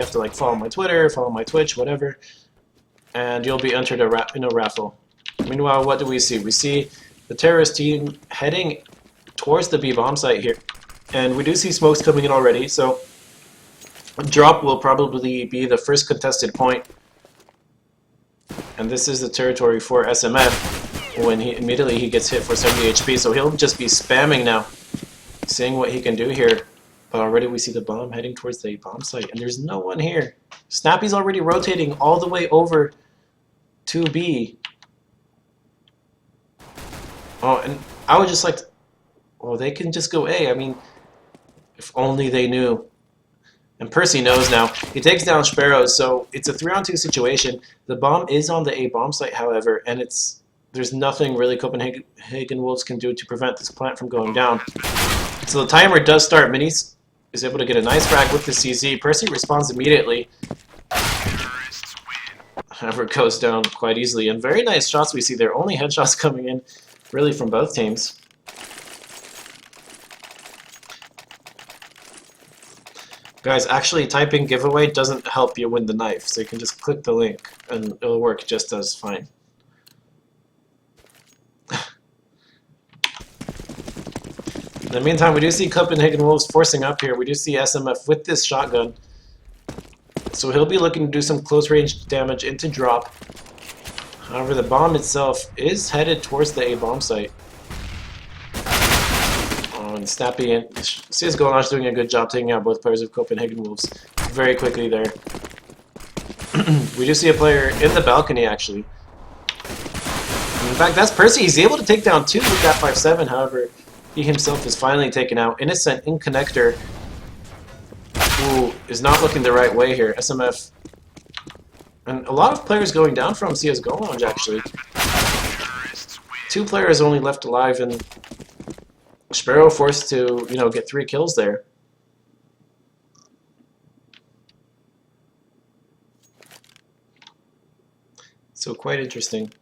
have to like follow my Twitter, follow my Twitch, whatever, and you'll be entered in a raffle. Meanwhile, what do we see? We see the terrorist team heading towards the B bomb site here, and we do see smokes coming in already. So drop will probably be the first contested point, and this is the territory for SMF. When he immediately gets hit for 70 HP, so he'll just be spamming now, seeing what he can do here. But already we see the bomb heading towards the bomb site, and there's no one here. Snappy's already rotating all the way over to B. Oh, and I would just like to, well, they can just go A. I mean, if only they knew. And Percy knows now. He takes down Sparrow, so it's a 3-on-2 situation. The bomb is on the A bomb site, however, and there's nothing really Copenhagen Wolves can do to prevent this plant from going down. So the timer does start. Minis is able to get a nice frag with the CZ. Percy responds immediately. However, it goes down quite easily. And very nice shots we see there. Only headshots coming in, really, from both teams. Guys, actually typing giveaway doesn't help you win the knife. So you can just click the link and it'll work just as fine. In the meantime, we do see Copenhagen Wolves forcing up here. We do see SMF with this shotgun. So he'll be looking to do some close range damage into drop. However, the bomb itself is headed towards the A bomb site. Oh, and Snappy and CSGO Launch doing a good job taking out both players of Copenhagen Wolves very quickly there. We do see a player in the balcony, actually. In fact, that's Percy. He's able to take down 2 with that 5-7, however, he himself is finally taken out. Innocent in connector, who is not looking the right way here. SMF, and a lot of players going down from CSGO Lounge, actually. 2 players only left alive, and Sparrow forced to, get 3 kills there. So quite interesting.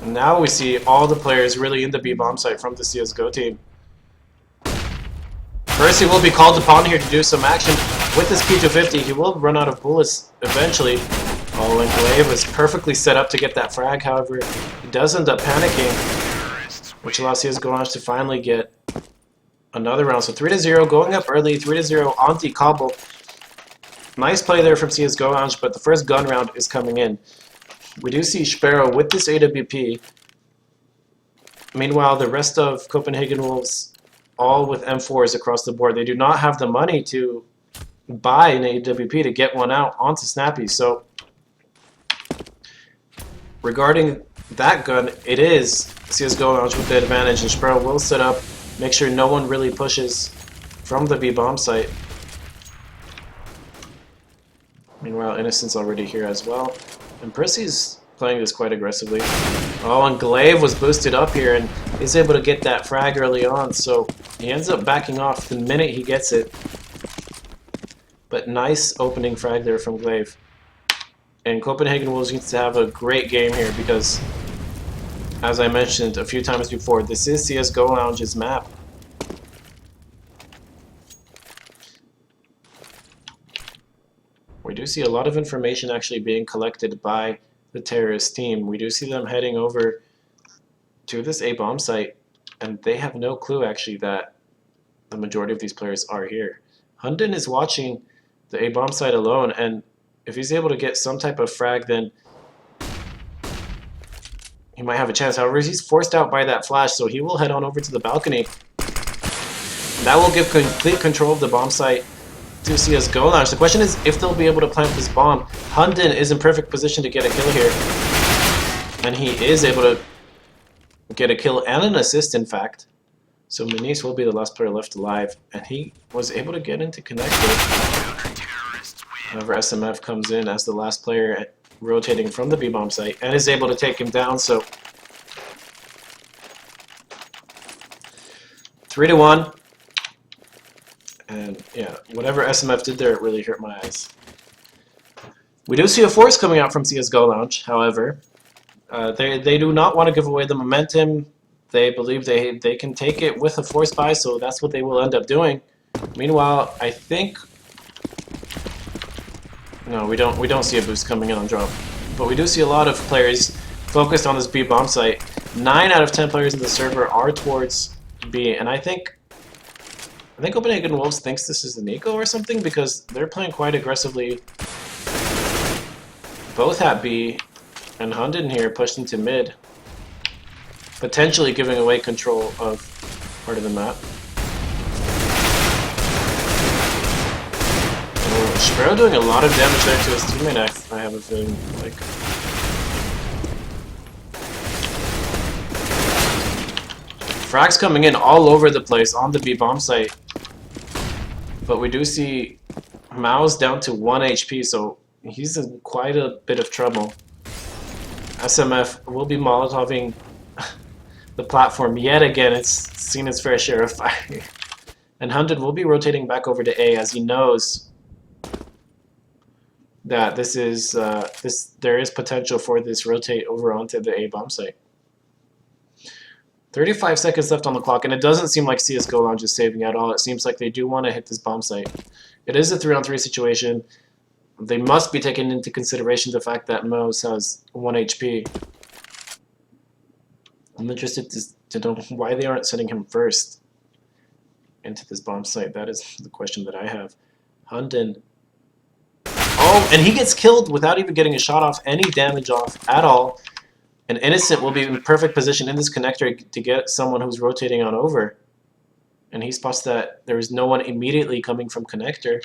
And now we see all the players really in the B bomb site from the CSGO team. Percy will be called upon here to do some action with this P250. He will run out of bullets eventually. Oh, and Glaive is perfectly set up to get that frag. However, he does end up panicking, which allows CSGO Launch to finally get another round. So 3-0, going up early, 3-0 on the Cobble. Nice play there from CSGO Lounge, but the first gun round is coming in. We do see Sparrow with this AWP. Meanwhile, the rest of Copenhagen Wolves all with M4s across the board. They do not have the money to buy an AWP to get one out onto Snappy. So regarding that gun, it is CSGO Lounge with the advantage, and Sparrow will set up, make sure no one really pushes from the B bomb site. Meanwhile, Innocent's already here as well. And Percy's playing this quite aggressively. Oh, and Glaive was boosted up here and is able to get that frag early on, so he ends up backing off the minute he gets it. But nice opening frag there from Glaive. And Copenhagen Wolves needs to have a great game here because, as I mentioned a few times before, this is CSGO Lounge's map. We do see a lot of information actually being collected by the terrorist team. We do see them heading over to this A bomb site, and they have no clue actually that the majority of these players are here. Hunden is watching the A bomb site alone, and if he's able to get some type of frag, then he might have a chance. However, he's forced out by that flash, so he will head on over to the balcony. That will give complete control of the bomb site to CSGO Lounge. The question is if they'll be able to plant this bomb. Hunden is in perfect position to get a kill here, and he is able to get a kill and an assist, in fact. So Minis will be the last player left alive, and he was able to get into connector. However, SMF comes in as the last player rotating from the B-bomb site and is able to take him down. So 3-1. And yeah, whatever SMF did there, it really hurt my eyes. We do see a force coming out from CSGO Lounge, however. They do not want to give away the momentum. They believe they can take it with a force buy, so that's what they will end up doing. Meanwhile, I think no, we don't see a boost coming in on drop, but we do see a lot of players focused on this B bomb site. 9 out of 10 players in the server are towards B, and I think Copenhagen Wolves thinks this is an eco or something because they're playing quite aggressively. Both at B, and Hunden here pushed into mid, potentially giving away control of part of the map. Sparrow doing a lot of damage there to his teammate, I have a feeling. Like, frags coming in all over the place on the B bomb site. But we do see Mao's down to 1 HP, so he's in quite a bit of trouble. SMF will be molotoving the platform yet again. It's seen its fair share of fire. And Hunden will be rotating back over to A as he knows that this is there is potential for this rotate over onto the A bomb site. 35 seconds left on the clock, and it doesn't seem like CSGO Lounge is saving at all. It seems like they do want to hit this bomb site. It is a 3-on-3 situation. They must be taking into consideration the fact that Mose has 1 HP. I'm interested to know why they aren't sending him first into this bomb site. That is the question that I have. Hunden. Oh, and he gets killed without even getting a shot off, any damage off at all. And Innocent will be in perfect position in this connector to get someone who's rotating on over. And he spots that there is no one immediately coming from connector.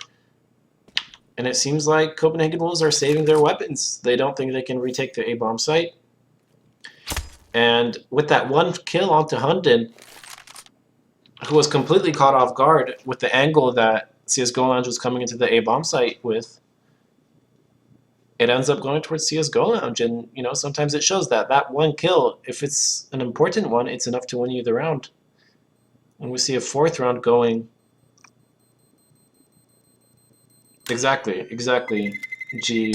And it seems like Copenhagen Wolves are saving their weapons. They don't think they can retake the A bomb site. And with that 1 kill onto Hunden, who was completely caught off guard with the angle that CSGO Lounge was coming into the A bomb site with, it ends up going towards CSGO Lounge. And, you know, sometimes it shows that 1 kill, if it's an important one, it's enough to win you the round. And we see a 4th round going. Exactly. G.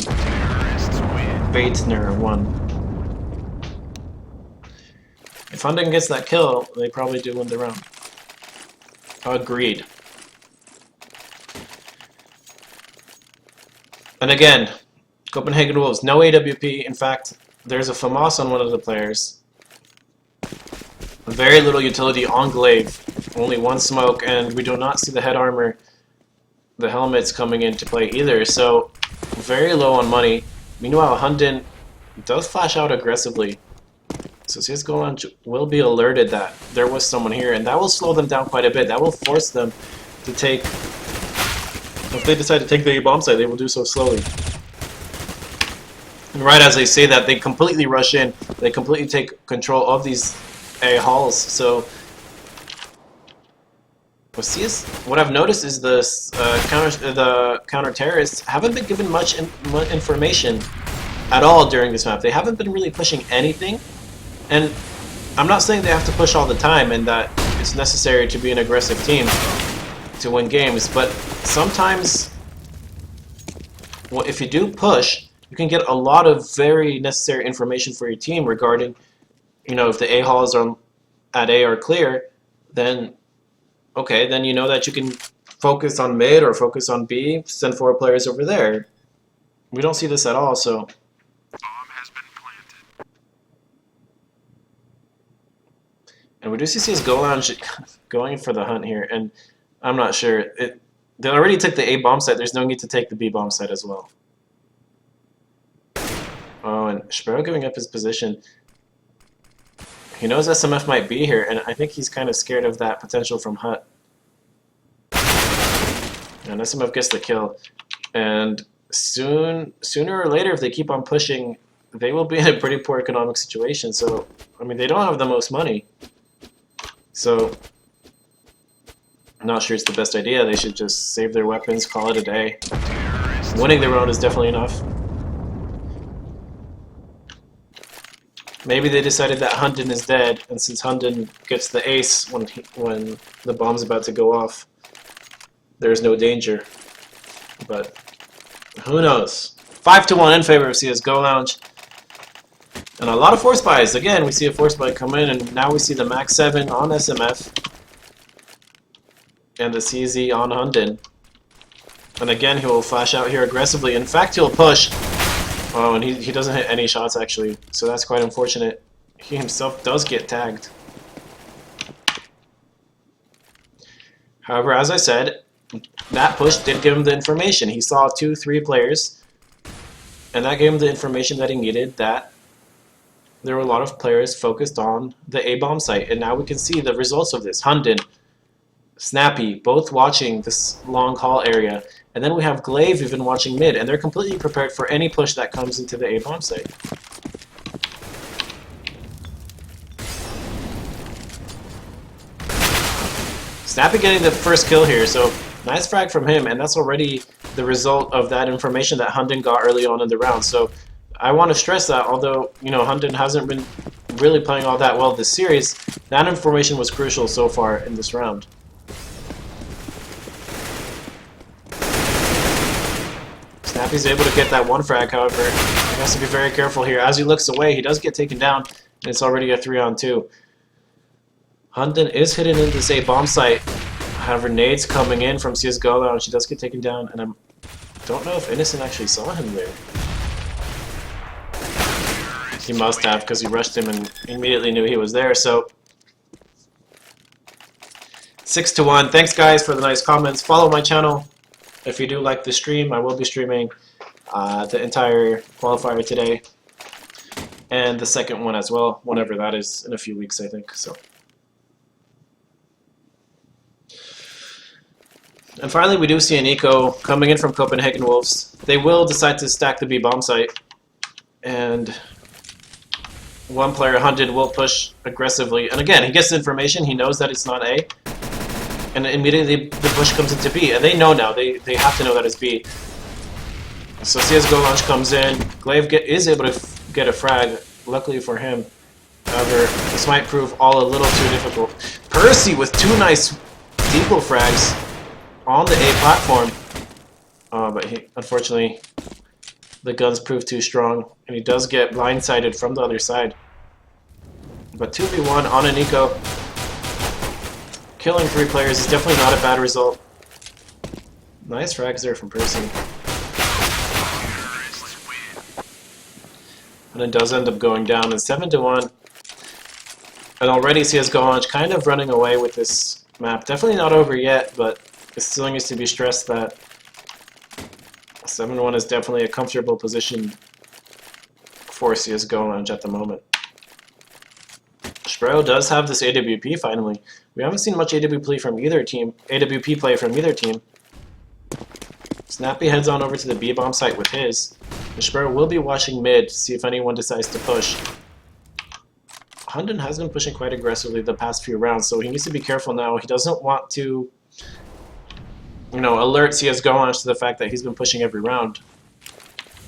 Baitner 1. If Hunden gets that kill, they probably do win the round. Agreed. And again, Copenhagen Wolves, no AWP. In fact, there's a FAMAS on one of the players. Very little utility on Glaive. Only 1 smoke, and we do not see the head armor, the helmets coming into play either. So, very low on money. Meanwhile, Hunden does flash out aggressively. So CSGO Lounge will be alerted that there was someone here, and that will slow them down quite a bit. That will force them to take... If they decide to take the bomb site, they will do so slowly. And right as they say that, they completely rush in. They completely take control of these A halls. So what I've noticed is the counter terrorists haven't been given much information at all during this map. They haven't been really pushing anything. And I'm not saying they have to push all the time and that it's necessary to be an aggressive team to win games, but sometimes if you do push, you can get a lot of very necessary information for your team regarding, you know, if the A halls are at A are clear, then okay, then you know that you can focus on mid or focus on B, send 4 players over there. We don't see this at all, so. And we do see CSGO Lounge going for the hunt here, and I'm not sure. They already took the A bomb site, there's no need to take the B bomb site as well. Oh, and Sparrow giving up his position. He knows SMF might be here, and I think he's kind of scared of that potential from Hut. And SMF gets the kill. And sooner or later, if they keep on pushing, they will be in a pretty poor economic situation. So, I mean, they don't have the most money. So, I'm not sure it's the best idea. They should just save their weapons, call it a day. Winning the round is definitely enough. Maybe they decided that Hunden is dead, and since Hunden gets the ace when the bomb's about to go off, there's no danger. But who knows? 5-1 in favor of CSGO Lounge. And a lot of force buys. Again, we see a force buy come in, and now we see the Max 7 on SMF. And the CZ on Hunden. And again, he will flash out here aggressively. In fact, he'll push. Oh, and he doesn't hit any shots, actually. So that's quite unfortunate. He himself does get tagged. However, as I said, that push did give him the information. He saw 2-3 players. And that gave him the information that he needed, that there were a lot of players focused on the A-bomb site. And now we can see the results of this. Hunden, Snappy, both watching this long haul area. And then we have Glaive even watching mid, and they're completely prepared for any push that comes into the A-bomb site. Snappy getting the first kill here, so nice frag from him, and that's already the result of that information that Hunden got early on in the round. So I want to stress that, although, you know, Hunden hasn't been really playing all that well this series, that information was crucial so far in this round. Snappy's able to get that one frag, however. He has to be very careful here. As he looks away, he does get taken down, and it's already a 3-on-2. Hunden is hidden in this A-bomb site. However, nades coming in from CSGO Lounge. He does get taken down, and I don't know if Innocent actually saw him there. He must have, because he rushed him and immediately knew he was there, so 6-1. Thanks, guys, for the nice comments. Follow my channel. If you do like the stream, I will be streaming the entire qualifier today, and the second one as well, whenever that is, in a few weeks, I think. So, and finally, we do see an eco coming in from Copenhagen Wolves. They will decide to stack the B-bomb site, and one player, Hunden, will push aggressively. And again, he gets information. He knows that it's not A. And immediately the push comes into B, and they know now. They have to know that it's B. So CSGO Launch comes in. Glaive is able to get a frag, luckily for him. However, this might prove all a little too difficult. Percy with 2 nice depot frags on the A platform. But unfortunately, the guns prove too strong, and he does get blindsided from the other side. But 2v1 on an eco. Killing 3 players is definitely not a bad result. Nice frags there from Percy. And it does end up going down in 7-1. And already CSGO Launch kind of running away with this map. Definitely not over yet, but it still needs to be stressed that 7-1 is definitely a comfortable position for CSGO Launch at the moment. Sprout does have this AWP finally. We haven't seen much AWP play from either team. Snappy heads on over to the B-bomb site with his. And Sprout will be watching mid to see if anyone decides to push. Hunden has been pushing quite aggressively the past few rounds, so he needs to be careful now. He doesn't want to, you know, alert CSGO Launch to the fact that he's been pushing every round.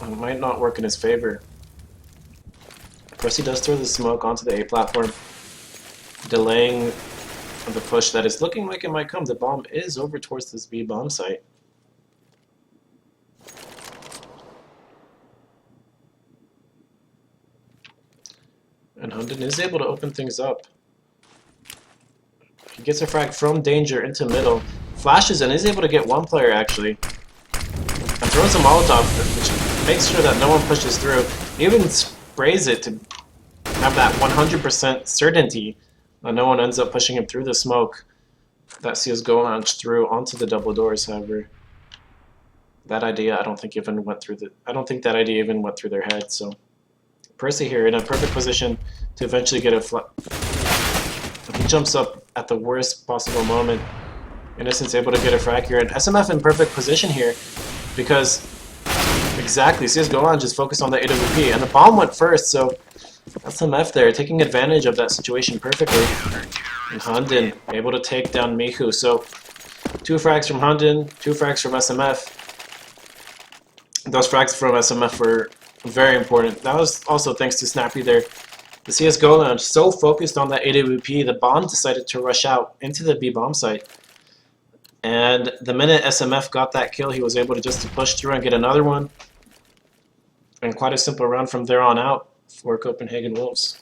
It might not work in his favor. Percy does throw the smoke onto the A platform, delaying the push that is looking like it might come. The bomb is over towards this B bomb site. And Hunden is able to open things up. He gets a frag from danger into middle, flashes and is able to get one player actually, and throws a Molotov, which makes sure that no one pushes through. He even sprays it to have that 100% certainty that no one ends up pushing him through the smoke that CSGO Launch through onto the double doors. However, that idea I don't think that idea even went through their head. So Percy here in a perfect position to eventually get a he jumps up at the worst possible moment. Innocent's able to get a frag here, and SMF in perfect position here because exactly CSGO Launch is focused on the AWP, and the bomb went first, so SMF there taking advantage of that situation perfectly. And Hunden able to take down Mihu. So 2 frags from Hunden, 2 frags from SMF. Those frags from SMF were very important. That was also thanks to Snappy there. The CSGO Launch so focused on that AWP, the bomb decided to rush out into the B bomb site. And the minute SMF got that kill, he was able to just push through and get another one. And quite a simple round from there on out for Copenhagen Wolves.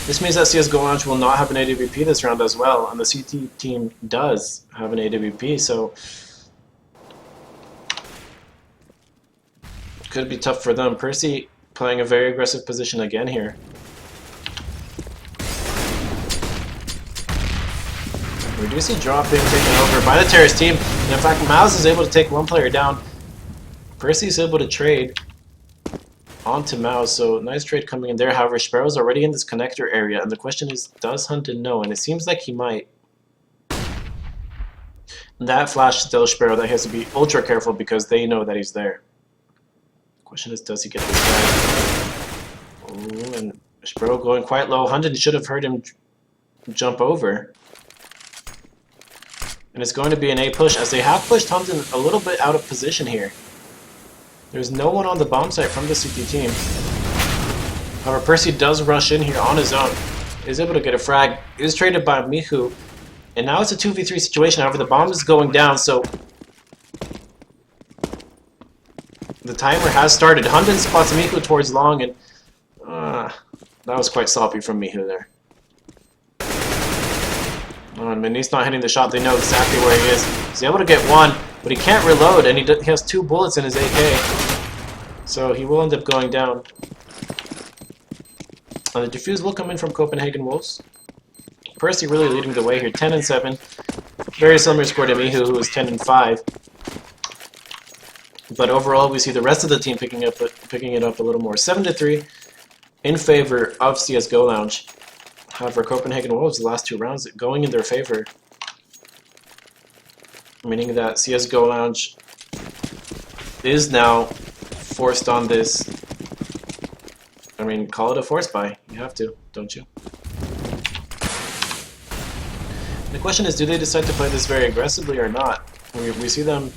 This means that CSGO Lounge will not have an AWP this round as well, and the CT team does have an AWP, so could be tough for them. Percy playing a very aggressive position again here. We do see drop being taken over by the terrorist team, and in fact Mouse is able to take one player down. Percy's able to trade onto Mouse, so nice trade coming in there. However, Sparrow's already in this connector area, and the question is, does Hunton know? And it seems like he might. That flash still Sparrow, that he has to be ultra careful because they know that he's there. The question is, does he get this guy? Oh, and Sparrow going quite low. Hunton should have heard him jump over. And it's going to be an A push, as they have pushed Hunton a little bit out of position here. There's no one on the bomb site from the CT team. However, Percy does rush in here on his own. Is able to get a frag. Is traded by Mihu. And now it's a 2v3 situation. However, the bomb is going down, so the timer has started. Hunton spots Mihu towards long, and that was quite sloppy from Mihu there. And he's not hitting the shot. They know exactly where he is. He's able to get one, but he can't reload, and he has 2 bullets in his AK. So he will end up going down. And the defuse will come in from Copenhagen Wolves. Percy really leading the way here, 10 and 7. Very similar score to Mihu, who was 10 and 5. But overall, we see the rest of the team picking it up a little more. 7-3 in favor of CSGO Lounge. However, Copenhagen Wolves, the last 2 rounds going in their favor, meaning that CSGO Lounge is now forced on this. I mean, call it a force buy. You have to, don't you? The question is, do they decide to play this very aggressively or not? We see them.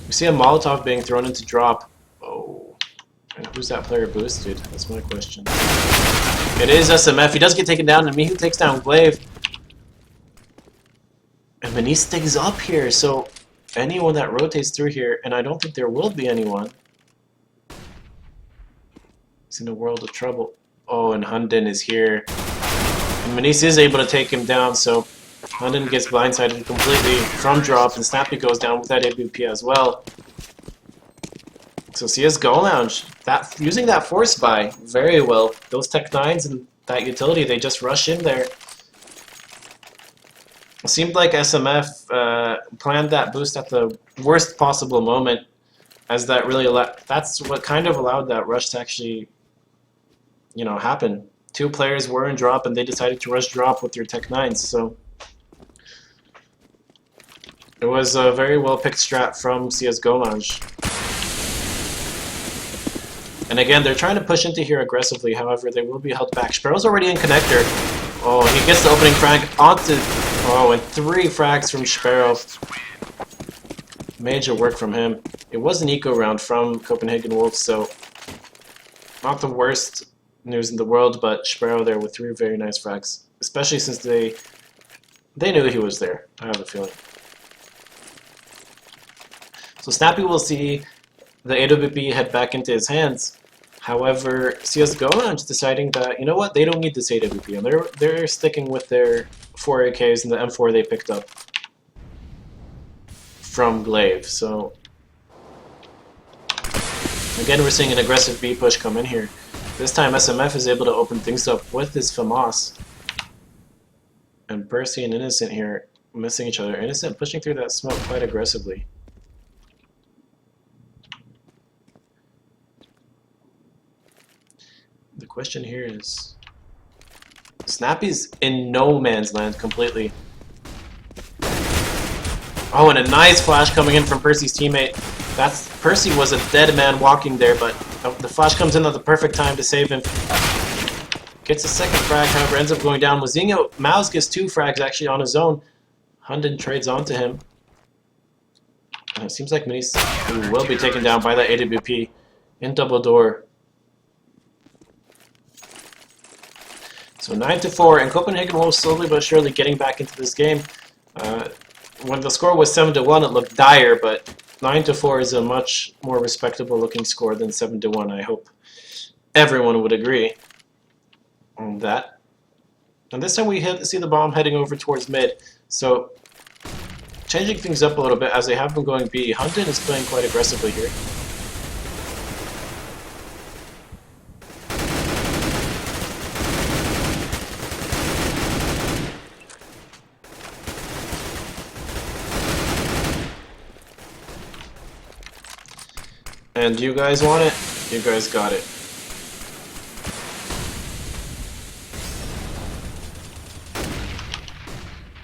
We see a Molotov being thrown into drop. Oh, and who's that player boosted? That's my question. It is SMF. He does get taken down, and Mihu takes down Glaive. And Manise stays up here, so anyone that rotates through here, and I don't think there will be anyone, is in a world of trouble. Oh, and Hunden is here. And Manise is able to take him down, so Hunden gets blindsided completely from drop, and Snappy goes down with that AWP as well. So CSGO Lounge, using that force buy very well. Those Tech 9s and that utility, they just rush in there. It seemed like SMF planned that boost at the worst possible moment, as that really that's what kind of allowed that rush to actually, you know, happen. 2 players were in drop, and they decided to rush drop with their Tech 9s. So it was a very well picked strat from CSGO Lounge. And again, they're trying to push into here aggressively, however, they will be held back. Sparrow's already in connector. Oh, he gets the opening frag onto... Oh, and 3 frags from Sparrow. Major work from him. It was an eco round from Copenhagen Wolves, so not the worst news in the world, but Sparrow there with 3 very nice frags. Especially since they knew he was there, I have a feeling. So Snappy will see the AWP head back into his hands. However, CSGO Lounge deciding that, you know what, they don't need this AWP, and they're sticking with their 4 AKs and the M4 they picked up from Glaive. So again, we're seeing an aggressive B push come in here. This time SMF is able to open things up with his FAMAS. And Percy and Innocent here missing each other. Innocent pushing through that smoke quite aggressively. The question here is, Snappy's in no man's land completely. Oh, and a nice flash coming in from Percy's teammate. Percy was a dead man walking there, but the flash comes in at the perfect time to save him. Gets a second frag, however, ends up going down. Mozinho, Mouse gets 2 frags actually on his own. Hunden trades onto him. And it seems like Manise will be taken down by that AWP in double door. So 9-4, and Copenhagen Wolves slowly but surely getting back into this game. When the score was 7-1, it looked dire, but 9-4 is a much more respectable looking score than 7-1. I hope everyone would agree on that. And this time we see the bomb heading over towards mid. So changing things up a little bit as they have been going B. Hunden is playing quite aggressively here. And you guys want it? You guys got it.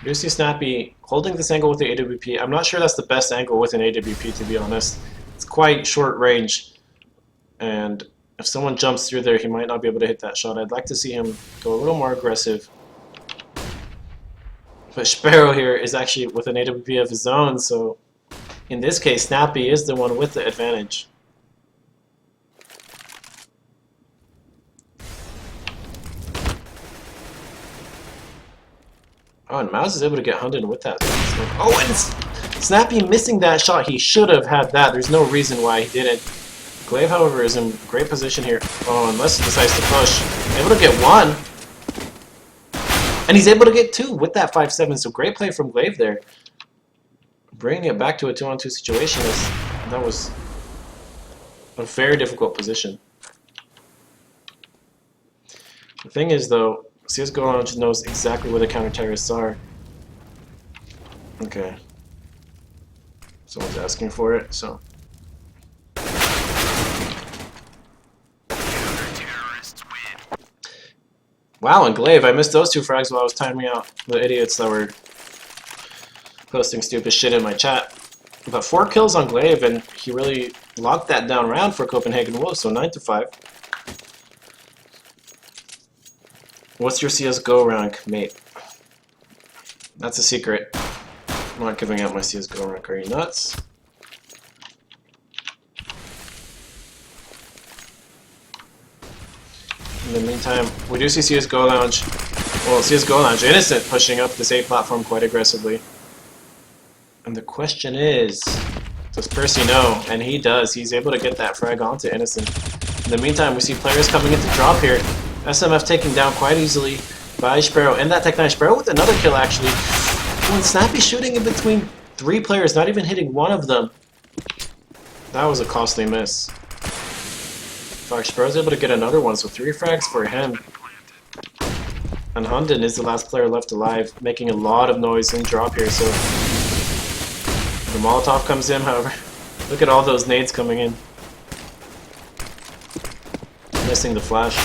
You see Snappy holding this angle with the AWP. I'm not sure that's the best angle with an AWP, to be honest. It's quite short range, and if someone jumps through there, he might not be able to hit that shot. I'd like to see him go a little more aggressive. But Sparrow here is actually with an AWP of his own, so in this case, Snappy is the one with the advantage. Oh, and Mouse is able to get Hunden with that. Oh, and Snappy missing that shot. He should have had that. There's no reason why he didn't. Glaive, however, is in great position here. Oh, unless he decides to push. Able to get one. And he's able to get two with that 5-7. So great play from Glaive there. Bringing it back to a 2-on-2 situation. That was a very difficult position. The thing is, though, CSGO Lounge knows exactly where the counter-terrorists are. Okay. Someone's asking for it, so... Wow, and Glaive, I missed those two frags while I was timing out the idiots that were posting stupid shit in my chat. But 4 kills on Glaive, and he really locked that down round for Copenhagen Wolves, so 9-5. What's your CSGO rank, mate? That's a secret. I'm not giving out my CSGO rank. Are you nuts? In the meantime, we do see CSGO Lounge. Well, CSGO Lounge Innocent pushing up this A platform quite aggressively. And the question is, does Percy know? And he does. He's able to get that frag onto Innocent. In the meantime, we see players coming into drop here. SMF taken down quite easily by Sparrow. And that Tech 9 Sparrow with another kill, actually. When Snappy shooting in between 3 players, not even hitting one of them. That was a costly miss. In fact, Sparrow's able to get another one, so 3 frags for him. And Hunden is the last player left alive, making a lot of noise in drop here, so... The Molotov comes in, however. Look at all those nades coming in. Missing the flash.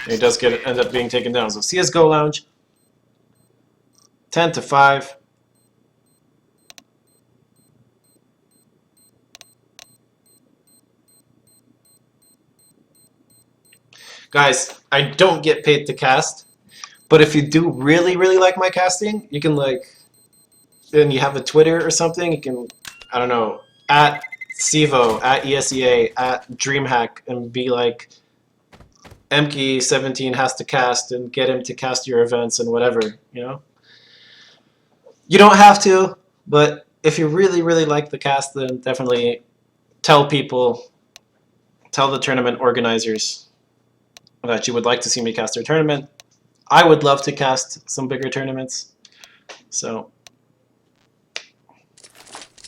And he does end up being taken down. So CSGO Lounge, 10-5. Guys, I don't get paid to cast, but if you do really, really like my casting, you can and you have a Twitter or something, you can, I don't know, at Sevo, at ESEA, at DreamHack, and be like, mki17 has to cast, and get him to cast your events and whatever, you know? You don't have to, but if you really, really like the cast, then definitely tell people, tell the tournament organizers that you would like to see me cast their tournament. I would love to cast some bigger tournaments, so...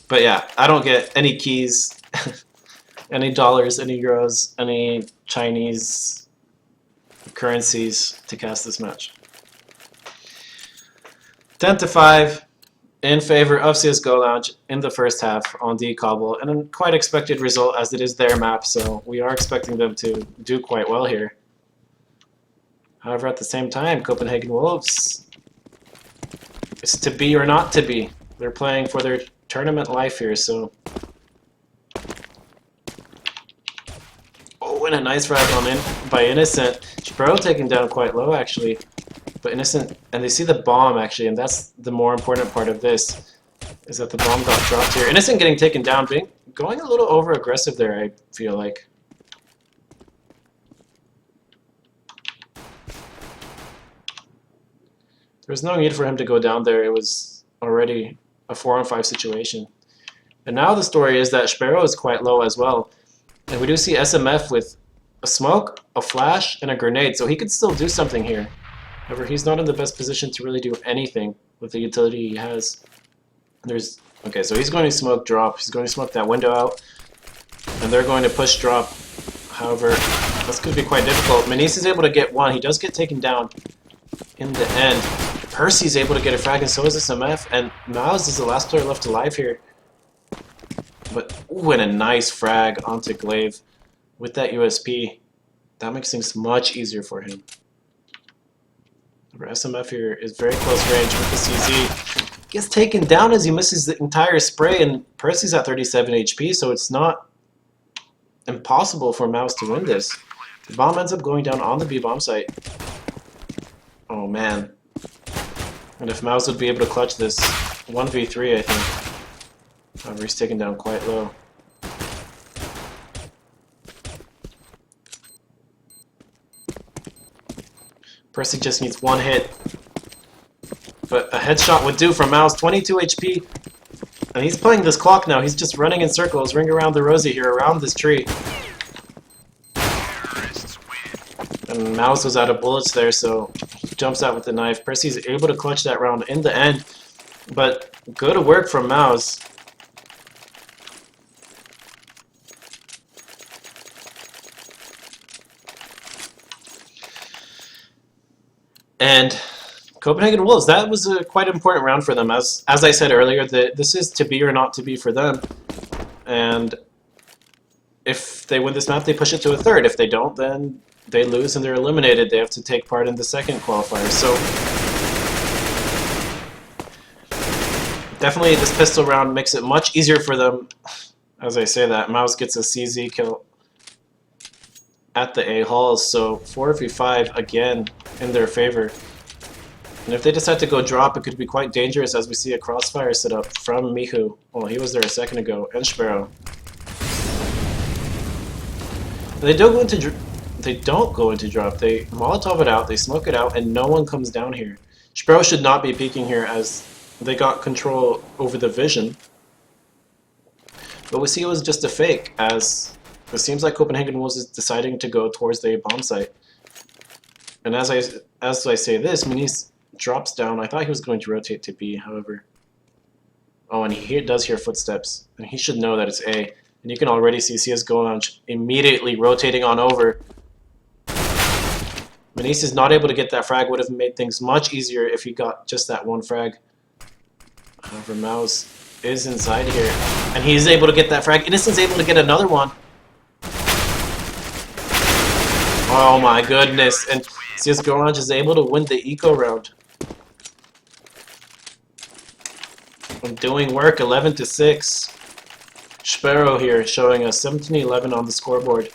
But yeah, I don't get any keys, any dollars, any euros, any Chinese currencies to cast this match. 10-5 in favor of CSGO Lounge in the first half on D Cobble, and a quite expected result as it is their map, so we are expecting them to do quite well here. However, at the same time, Copenhagen Wolves is to be or not to be. They're playing for their tournament life here, so... Oh, and a nice frag on in by Innocent. Sparrow taken down quite low, actually. But Innocent... And they see the bomb, actually, and that's the more important part of this, is that the bomb got dropped here. Innocent getting taken down, going a little over-aggressive there, I feel like. There was no need for him to go down there. It was already a 4-on-5 situation. And now the story is that Sparrow is quite low as well. And we do see SMF with a smoke, a flash, and a grenade, so he could still do something here. However, he's not in the best position to really do anything with the utility he has. Okay, so he's going to smoke drop. He's going to smoke that window out, and they're going to push drop. However, this could be quite difficult. Manise is able to get one. He does get taken down in the end. Percy's able to get a frag, and so is SMF, and Mouse is the last player left alive here. But, ooh, and a nice frag onto Glaive with that USP. That makes things much easier for him. SMF here is very close range with the CZ. Gets taken down as he misses the entire spray, and Percy's at 37 HP, so it's not impossible for Mouse to win this. The bomb ends up going down on the B bomb site. Oh man. And if Mouse would be able to clutch this 1v3, I think. However, he's taken down quite low. Percy just needs one hit. But a headshot would do from Mouse, 22 HP. And he's playing this clock now. He's just running in circles, ring around the rosy here, around this tree. And Mouse was out of bullets there, so he jumps out with the knife. Percy's able to clutch that round in the end. But good work from Mouse. And Copenhagen Wolves, that was a quite important round for them. As I said earlier, this is to be or not to be for them. And if they win this map, they push it to a third. If they don't, then they lose and they're eliminated. They have to take part in the second qualifier. So definitely this pistol round makes it much easier for them. As I say that, Mouse gets a CZ kill at the A halls, so 4v5 again in their favor. And if they decide to go drop, it could be quite dangerous, as we see a crossfire set up from Mihu. Well, he was there a second ago, and Sparrow. They don't go into drop. They Molotov it out, they smoke it out, and no one comes down here. Sparrow should not be peeking here, as they got control over the vision. But we see it was just a fake, as it seems like Copenhagen Wolves is deciding to go towards the bomb site. And as I say this, Manise drops down. I thought he was going to rotate to B, however. Oh, and he does hear footsteps, and he should know that it's A. And you can already see CSGO Lounge immediately rotating on over. Manise is not able to get that frag. Would have made things much easier if he got just that one frag. However, Mouse is inside here, and he's able to get that frag. Innocent's able to get another one. Oh my goodness, and CSGO Lounge is able to win the eco round. I'm doing work, 11-6. Sparrow here showing us 17-11 on the scoreboard.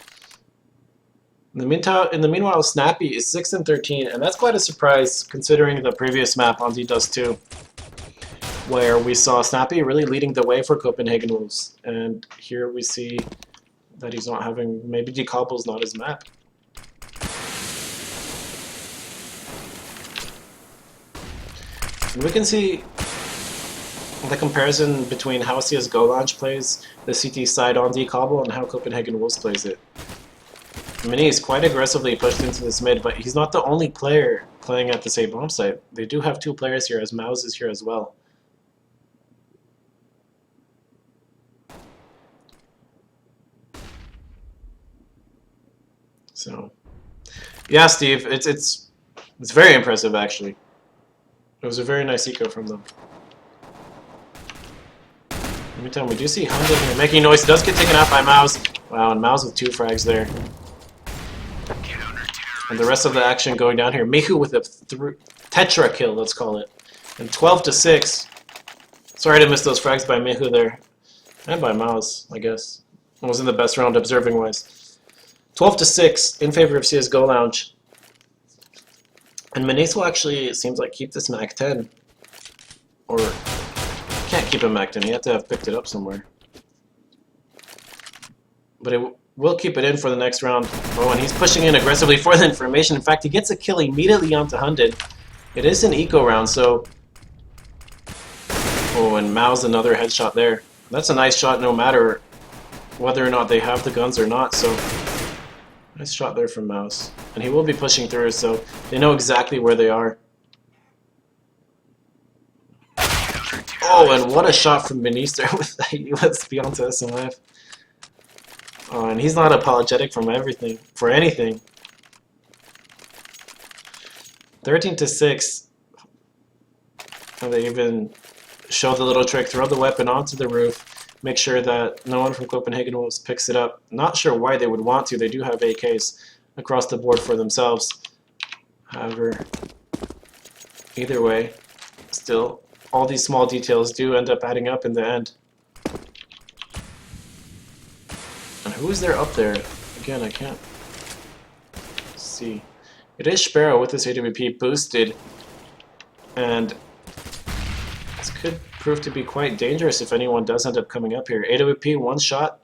In the meanwhile, Snappy is 6-13, and that's quite a surprise considering the previous map on D-Dust 2, where we saw Snappy really leading the way for Copenhagen Wolves. And here we see that he's not having, maybe Decobble's not his map. And we can see the comparison between how CSGO Lounge plays the CT side on Decobble and how Copenhagen Wolves plays it. Manise quite aggressively pushed into this mid, but he's not the only player playing at the same bomb site. They do have two players here, as Mouse is here as well. So, yeah, Steve, it's very impressive actually. It was a very nice eco from them. In the meantime, we do see Hunden here making noise. He does get taken out by Mouse. Wow, and Mouse with two frags there. And the rest of the action going down here. Mihu with a tetra kill, let's call it. And 12-6. Sorry to miss those frags by Mihu there. And by Mouse, I guess. It wasn't the best round observing-wise. 12-6 in favor of CSGO Lounge. And Manise will actually, it seems like, keep this Mac 10. Or, can't keep a Mac 10, you have to have picked it up somewhere. But it will keep it in for the next round. Oh, and he's pushing in aggressively for the information. In fact, he gets a kill immediately onto Hunden. It is an eco round, so... Oh, and Mao's another headshot there. That's a nice shot no matter whether or not they have the guns or not, so... Nice shot there from Mao's. And he will be pushing through, so they know exactly where they are. Oh, and what a shot from Benice there with that USB onto SMF. Oh, and he's not apologetic for anything. 13-6. And they even show the little trick, throw the weapon onto the roof, make sure that no one from Copenhagen Wolves picks it up. Not sure why they would want to. They do have AKs across the board for themselves. However, either way, still, all these small details do end up adding up in the end. And who is there up there? Again, I can't see. It is Sparrow with this AWP boosted, and this could prove to be quite dangerous if anyone does end up coming up here. AWP, one shot.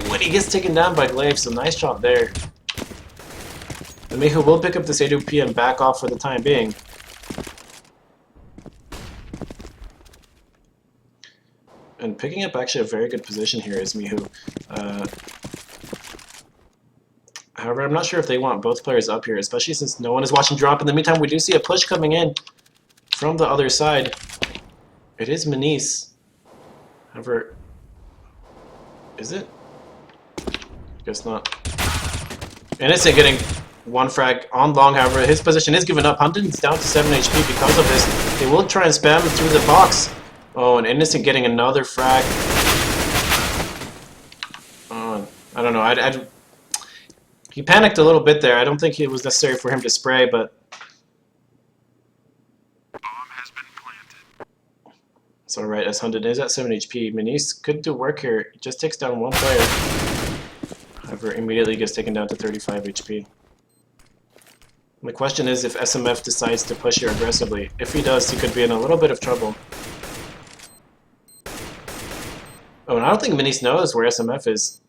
When he gets taken down by Glaive, so nice shot there. The Mihu will pick up this AWP and back off for the time being. And picking up actually a very good position here is Mihu. However, I'm not sure if they want both players up here, especially since no one is watching drop. In the meantime, we do see a push coming in from the other side. It is Manice. However, is it? Guess not. Innocent getting one frag on long, however, his position is given up. Huntington's down to 7 HP because of this. They will try and spam him through the box. Oh, and Innocent getting another frag. Oh, I don't know. He panicked a little bit there. I don't think it was necessary for him to spray, but... It's alright, as Huntington is at 7 HP. Manice could do work here. He just takes down one player. However, immediately gets taken down to 35 HP. The question is if SMF decides to push here aggressively. If he does, he could be in a little bit of trouble. Oh, and I don't think Manice knows where SMF is.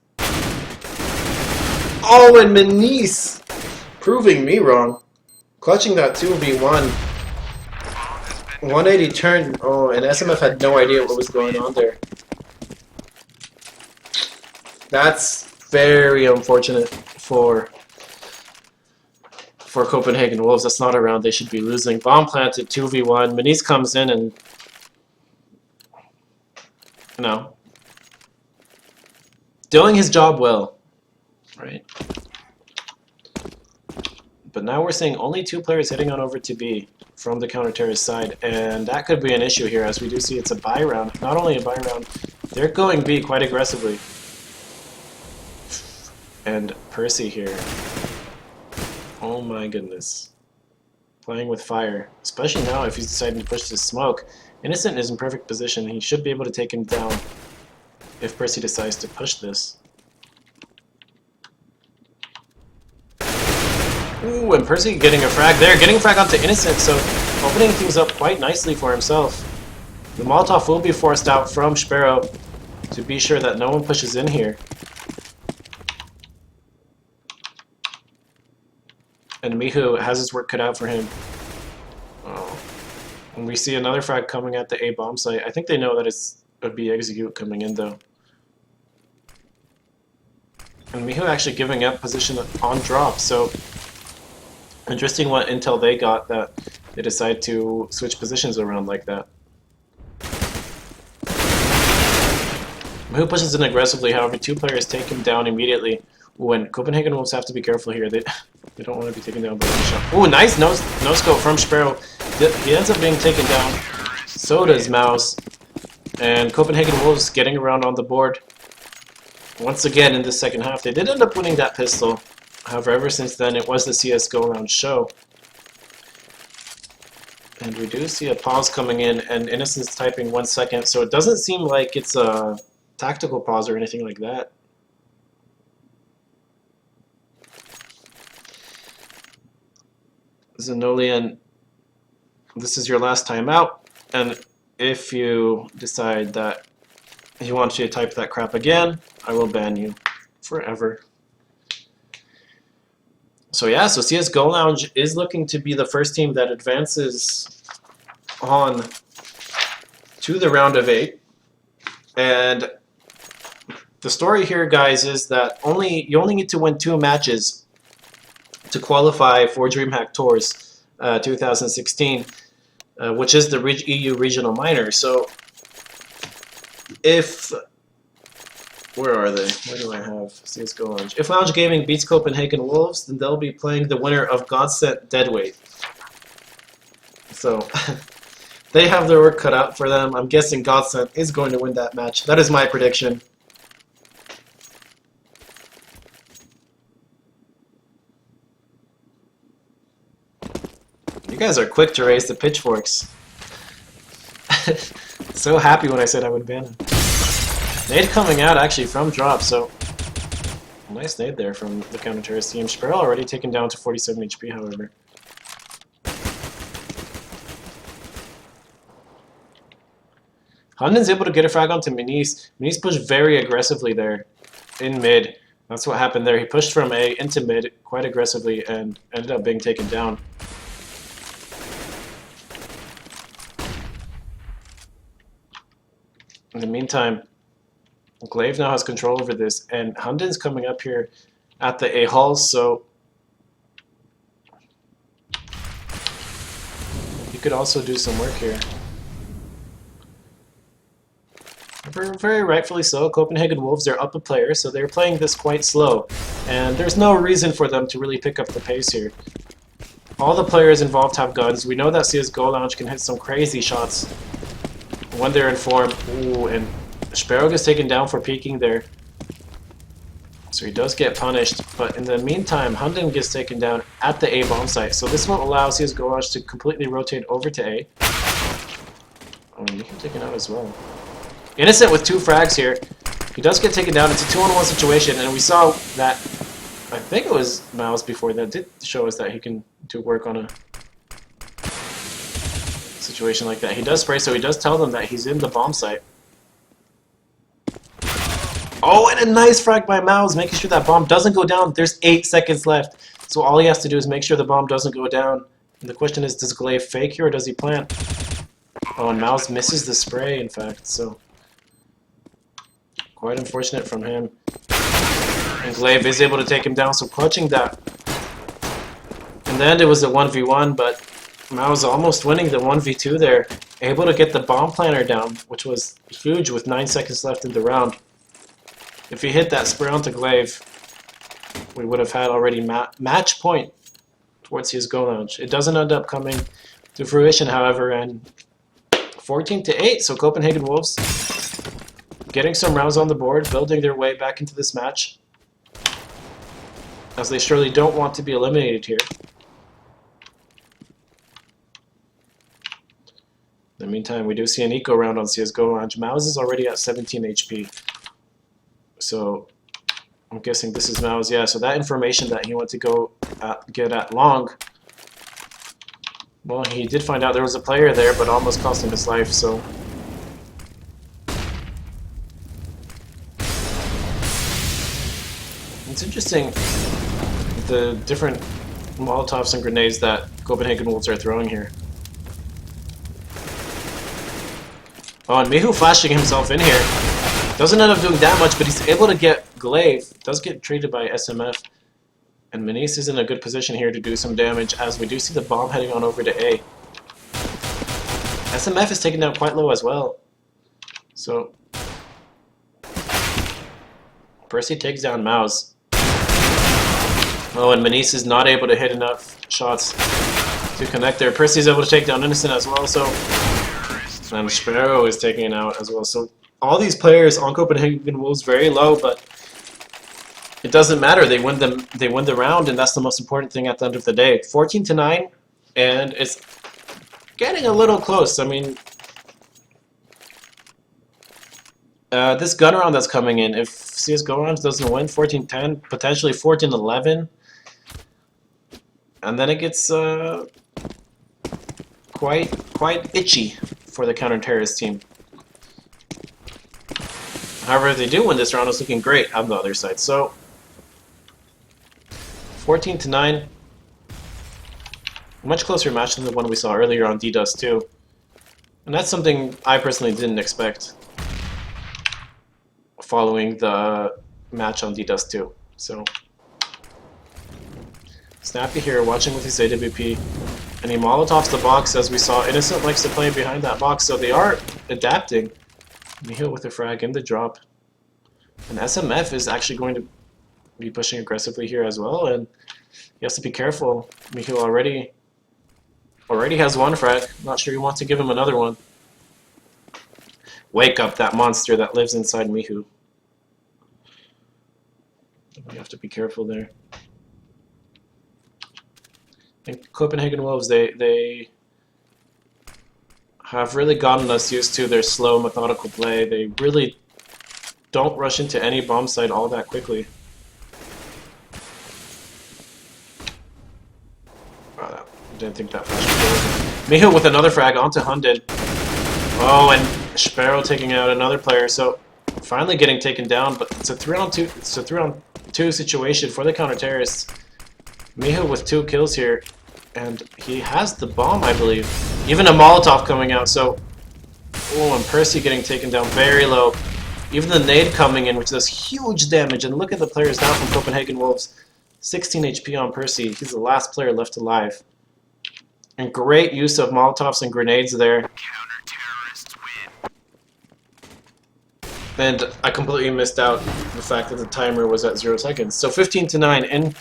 Oh, and Manice! Proving me wrong. Clutching that 2v1. 180 turn. Oh, and SMF had no idea what was going on there. That's very unfortunate for Copenhagen Wolves. That's not a round they should be losing. Bomb planted, 2v1. Manice comes in and... No. Doing his job well. Right? But now we're seeing only 2 players heading on over to B from the counter-terrorist side, and that could be an issue here, as we do see it's a buy round. Not only a buy round, they're going B quite aggressively. And Percy here. Oh my goodness. Playing with fire. Especially now if he's deciding to push this smoke. Innocent is in perfect position. He should be able to take him down if Percy decides to push this. Ooh, and Percy getting a frag there. Getting a frag onto Innocent, so opening things up quite nicely for himself. The Molotov will be forced out from Sparrow to be sure that no one pushes in here. And Mihu has his work cut out for him. Oh. And we see another frag coming at the A bomb site. I think they know that it's a B execute coming in though. And Mihu actually giving up position on drop, so interesting what intel they got that they decide to switch positions around like that. Mihu pushes in aggressively, however 2 players take him down immediately. When Copenhagen Wolves have to be careful here, they don't want to be taken down by one shot. Ooh, nice no scope from Sparrow. He ends up being taken down. So does Mouse. And Copenhagen Wolves getting around on the board. Once again in the second half, they did end up winning that pistol. However, ever since then, it was the CSGO round show. And we do see a pause coming in, and Innocent's typing 1 second, so it doesn't seem like it's a tactical pause or anything like that. Zenolian, this is your last time out, and if you decide that you want to type that crap again, I will ban you forever. So yeah, so CSGO Lounge is looking to be the first team that advances on to the round of 8. And the story here, guys, is that you only need to win 2 matches to qualify for DreamHack Tours 2016, which is the EU Regional Minor. So if... Where are they? Where do I have CSGO Lounge? If Lounge Gaming beats Copenhagen Wolves, then they'll be playing the winner of Godsent Deadweight. So they have their work cut out for them. I'm guessing Godsent is going to win that match. That is my prediction. You guys are quick to raise the pitchforks. So happy when I said I would ban him. Nade coming out actually from drop, so nice nade there from the counter-terrorist team. Sparrow already taken down to 47 HP, however. Hunden's able to get a frag onto Minis. Minis pushed very aggressively there in mid. That's what happened there. He pushed from A into mid quite aggressively and ended up being taken down. In the meantime, Glaive now has control over this, and Hunden's coming up here at the A-Halls, so he could also do some work here. Very rightfully so. Copenhagen Wolves are up a player, so they're playing this quite slow, and there's no reason for them to really pick up the pace here. All the players involved have guns. We know that CSGO Lounge can hit some crazy shots when they're in form. Ooh, and Sparrow gets taken down for peeking there. So he does get punished, but in the meantime, Hunden gets taken down at the A bomb site. So this won't allow CSGO Lounge to completely rotate over to A. Oh, and he can take it out as well. Innocent with 2 frags here. He does get taken down. It's a 2-on-1 situation, and we saw that, I think it was Miles before that did show us that he can do work on a situation like that. He does spray, so he does tell them that he's in the bomb site. Oh, and a nice frag by Miles, making sure that bomb doesn't go down. There's 8 seconds left, so all he has to do is make sure the bomb doesn't go down. And the question is, does Glaive fake here, or does he plant? Oh, and Miles misses the spray, in fact, so quite unfortunate from him. And Glaive is able to take him down, so clutching that. In the end, it was a 1v1, but Miles almost winning the 1v2 there. Able to get the bomb planter down, which was huge with 9 seconds left in the round. If he hit that spray onto Glaive, we would have had already match point towards his Go Lounge. It doesn't end up coming to fruition, however, and 14-8, so Copenhagen Wolves getting some rounds on the board, building their way back into this match, as they surely don't want to be eliminated here. In the meantime, we do see an eco round on CSGO Lounge. Mouse is already at 17 HP. So I'm guessing this is Mouse. Yeah, so that information that he went to go get at long, well, he did find out there was a player there, but almost cost him his life, so it's interesting the different Molotovs and grenades that Copenhagen Wolves are throwing here. Oh, and Mihu flashing himself in here. Doesn't end up doing that much, but he's able to get Glaive. Does get treated by SMF. And Menis is in a good position here to do some damage, as we do see the bomb heading on over to A. SMF is taken down quite low as well. So Percy takes down Mouse. Oh, and Menis is not able to hit enough shots to connect there. Percy is able to take down Innocent as well, so... And Sparrow is taking it out as well. So all these players on Copenhagen Wolves very low, but it doesn't matter. They win the round, and that's the most important thing at the end of the day. 14-9, and it's getting a little close. I mean, this gun round that's coming in, if CSGO rounds doesn't win, 14-10, potentially 14-11, and then it gets quite itchy for the counter-terrorist team. However, if they do win this round, it's looking great on the other side. So 14-9. Much closer match than the one we saw earlier on D-Dust 2. And that's something I personally didn't expect following the match on D-Dust 2. So, Snappy here watching with his AWP. And he molotovs the box, as we saw. Innocent likes to play behind that box, so they are adapting. Miho with a frag in the drop. And SMF is actually going to be pushing aggressively here as well, and he has to be careful. Miho already has one frag. Not sure he wants to give him another one. Wake up that monster that lives inside Miho. We have to be careful there. I think Copenhagen Wolves, they have really gotten us used to their slow, methodical play. They really don't rush into any bomb site all that quickly. Wow, didn't think that flash would go. Miho with another frag onto Hunden. Oh, and Sparrow taking out another player. So finally getting taken down, but it's a 3-on-2. It's a 3-on-2 situation for the counter-terrorists. Miho with 2 kills here, and he has the bomb, I believe. Even a Molotov coming out, so... Oh, and Percy getting taken down very low. Even the nade coming in, which does huge damage, and look at the players now from Copenhagen Wolves. 16 HP on Percy. He's the last player left alive. And great use of Molotovs and grenades there. And I completely missed out the fact that the timer was at 0 seconds. So 15-9 in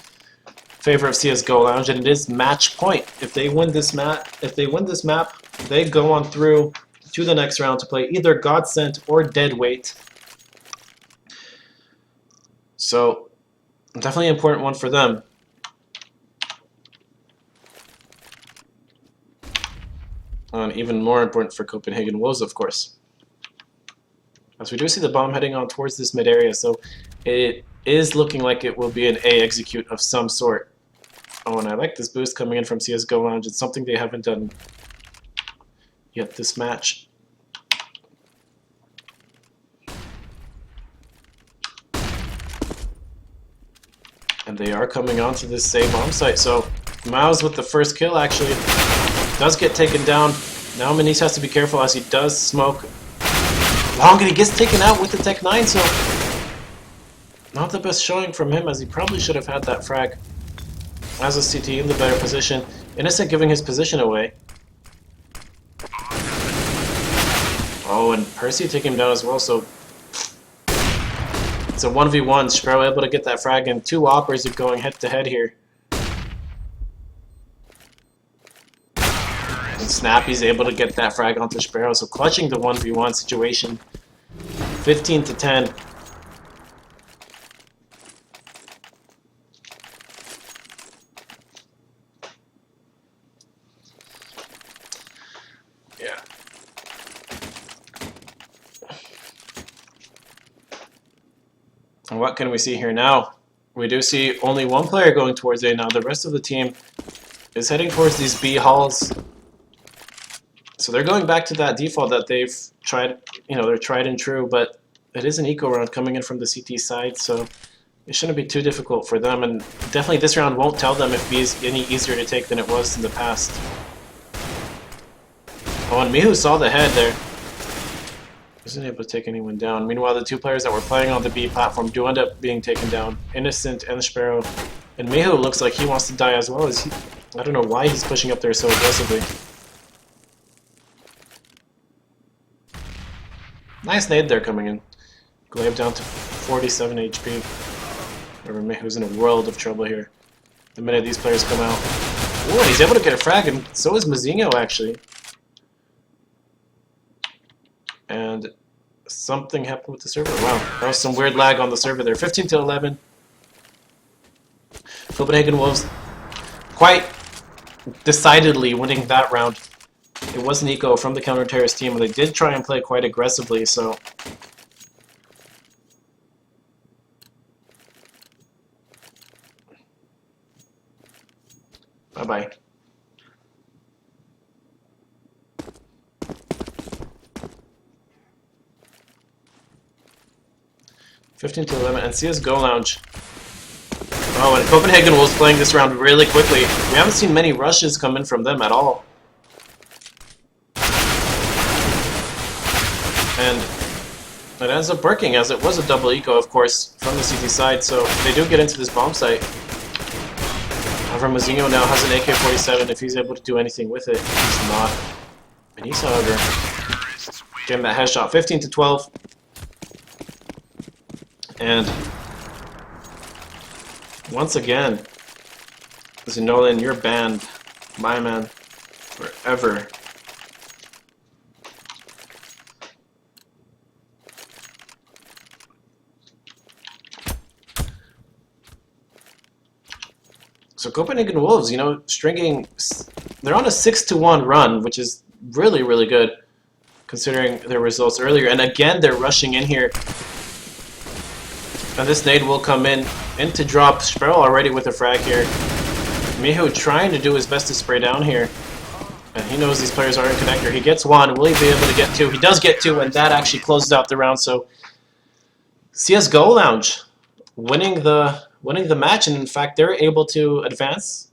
favor of CS:GO Lounge, and it is match point. If they win this map, they go on through to the next round to play either Godsent or Deadweight. So definitely an important one for them. And even more important for Copenhagen Wolves, of course. As we do see the bomb heading on towards this mid area, so it is looking like it will be an A execute of some sort. Oh, and I like this boost coming in from CS:GO Lounge. It's something they haven't done yet this match. And they are coming onto this same bomb site, so Miles with the first kill actually does get taken down. Now Manise has to be careful as he does smoke long, and he gets taken out with the Tech 9, so not the best showing from him, as he probably should have had that frag. As a CT in the better position. Innocent giving his position away. Oh, and Percy taking him down as well, so it's a 1v1. Sparrow able to get that frag, and 2 Oppers are going head to head here. And Snappy's able to get that frag onto Sparrow, so clutching the 1v1 situation. 15-10. Yeah. And what can we see here now? We do see only one player going towards A now. The rest of the team is heading towards these B halls. So they're going back to that default that they've tried, they're tried and true, but it is an eco round coming in from the CT side, so it shouldn't be too difficult for them, and definitely this round won't tell them if B is any easier to take than it was in the past. Oh, and Mihu saw the head there. Wasn't able to take anyone down. Meanwhile, the 2 players that were playing on the B platform do end up being taken down. Innocent and Sparrow. And Mihu looks like he wants to die as well. I don't know why he's pushing up there so aggressively. Nice nade there coming in. Glaive down to 47 HP. Remember, Mihu's in a world of trouble here. The minute these players come out. Oh, and he's able to get a frag, and so is Mazinho actually. And something happened with the server. Wow, that was some weird lag on the server there. 15-11. Copenhagen Wolves quite decidedly winning that round. It was an eco from the counter-terrorist team, and they did try and play quite aggressively, so... Bye-bye. 15-11, and CS:GO Lounge Oh, and Copenhagen Wolves playing this round really quickly. We haven't seen many rushes come in from them at all. And it ends up working, as it was a double eco, of course, from the CT side, so they do get into this bomb site. However, Mazinho now has an AK-47. If he's able to do anything with it, he's not. And he's, however, getting that headshot. 15-12. And once again, Zenolan, you're banned, my man, forever. So Copenhagen Wolves, you know, stringing, they're on a 6-1 run, which is really, really good, considering their results earlier. And again, they're rushing in here. And this nade will come in to drop Sparrow already with a frag here. Miho trying to do his best to spray down here. And he knows these players are in connector. He gets one. Will he be able to get two? He does get two, and that actually closes out the round. So CSGO Lounge winning the match, and in fact they're able to advance